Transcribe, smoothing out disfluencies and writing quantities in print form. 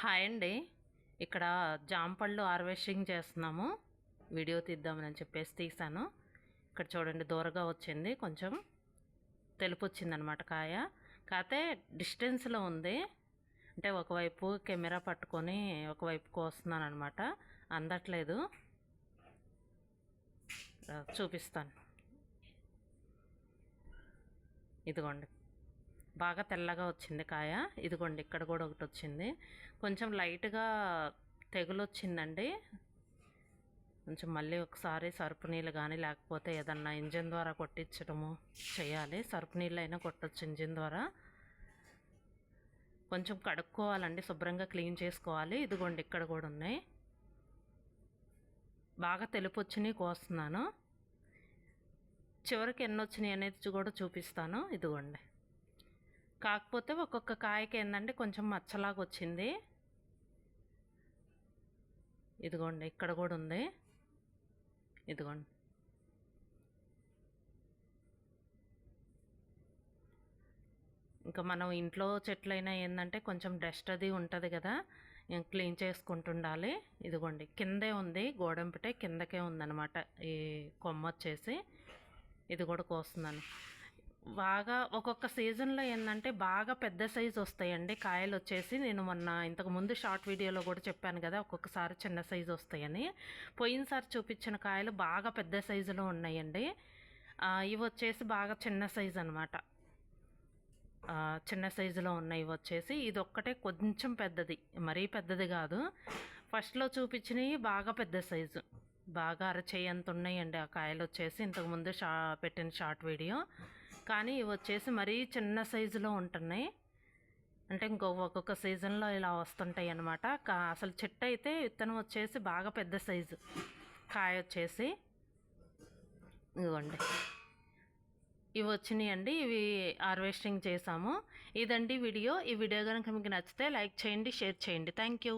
Hi అండి. ఇక్కడ జామ పళ్ళు హార్వెస్టింగ్ చేస్తున్నాము. వీడియో తీద్దామని చెప్పేసి తీసాను. ఇక్కడ చూడండి దూరగా వచ్చింది, కొంచెం తెలుపు వచ్చిందనమాట కాయ. కాకపోతే డిస్టెన్స్లో ఉంది, అంటే ఒకవైపు కెమెరా పట్టుకొని ఒకవైపు కోస్తున్నాను అనమాట. అందట్లేదు, చూపిస్తాను. ఇదిగోండి బాగా తెల్లగా వచ్చింది కాయ. ఇదిగోండి ఇక్కడ కూడా ఒకటి వచ్చింది, కొంచెం లైట్గా తెగులు వచ్చిందండి. కొంచెం మళ్ళీ ఒకసారి సరుపు నీళ్ళు కానీ లేకపోతే ఏదన్నా ఇంజిన్ ద్వారా కొట్టించడము చేయాలి. సరుపు నీళ్ళు అయినా కొట్టచ్చు ఇంజిన్ ద్వారా. కొంచెం కడుక్కోవాలండి, శుభ్రంగా క్లీన్ చేసుకోవాలి. ఇదిగోండి ఇక్కడ కూడా ఉన్నాయి, బాగా తెలుపు వచ్చినాయి, కోస్తున్నాను. చివరికి ఎన్ని వచ్చినాయి అనేది కూడా చూపిస్తాను. ఇదిగోండి, కాకపోతే ఒక్కొక్క కాయకి ఏంటంటే కొంచెం మచ్చలాగా వచ్చింది. ఇదిగోండి ఇక్కడ కూడా ఉంది, ఇదిగోండి. ఇంకా మనం ఇంట్లో చెట్లైనా ఏంటంటే కొంచెం డస్ట్ అది ఉంటుంది కదా, క్లీన్ చేసుకుంటుండాలి. ఇదిగోండి కిందే ఉంది, గోడంపిటే కిందకే ఉందన్నమాట ఈ కొమ్మ వచ్చేసి. ఇది కూడా కోస్తున్నాను. బాగా ఒక్కొక్క సీజన్లో ఏంటంటే బాగా పెద్ద సైజు వస్తాయండి కాయలు వచ్చేసి. నేను మొన్న ఇంతకుముందు షార్ట్ వీడియోలో కూడా చెప్పాను కదా, ఒక్కొక్కసారి చిన్న సైజు వస్తాయని. పోయినసారి చూపించిన కాయలు బాగా పెద్ద సైజులో ఉన్నాయండి. ఇవి వచ్చేసి బాగా చిన్న సైజు అనమాట, చిన్న సైజులో ఉన్నాయి ఇవి వచ్చేసి. ఇది ఒక్కటే కొంచెం పెద్దది, మరీ పెద్దది కాదు. ఫస్ట్లో చూపించినవి బాగా పెద్ద సైజు, బాగా అరచేయి అంత ఉన్నాయండి ఆ కాయలు వచ్చేసి, ఇంతకుముందు పెట్టిన షార్ట్ వీడియో. కానీ ఇవి వచ్చేసి మరీ చిన్న సైజులో ఉంటున్నాయి, అంటే ఒక్కొక్క సీజన్లో ఇలా వస్తుంటాయి అన్నమాట. అసలు చెట్టు అయితే విత్తనం వచ్చేసి బాగా పెద్ద సైజు, కాయ వచ్చేసి ఇవ్వండి. ఇవి వచ్చినాయి అండి, ఇవి హార్వెస్టింగ్ చేసాము. ఇదండి వీడియో. ఈ వీడియో కనుక మీకు నచ్చితే లైక్ చేయండి, షేర్ చేయండి. Thank you.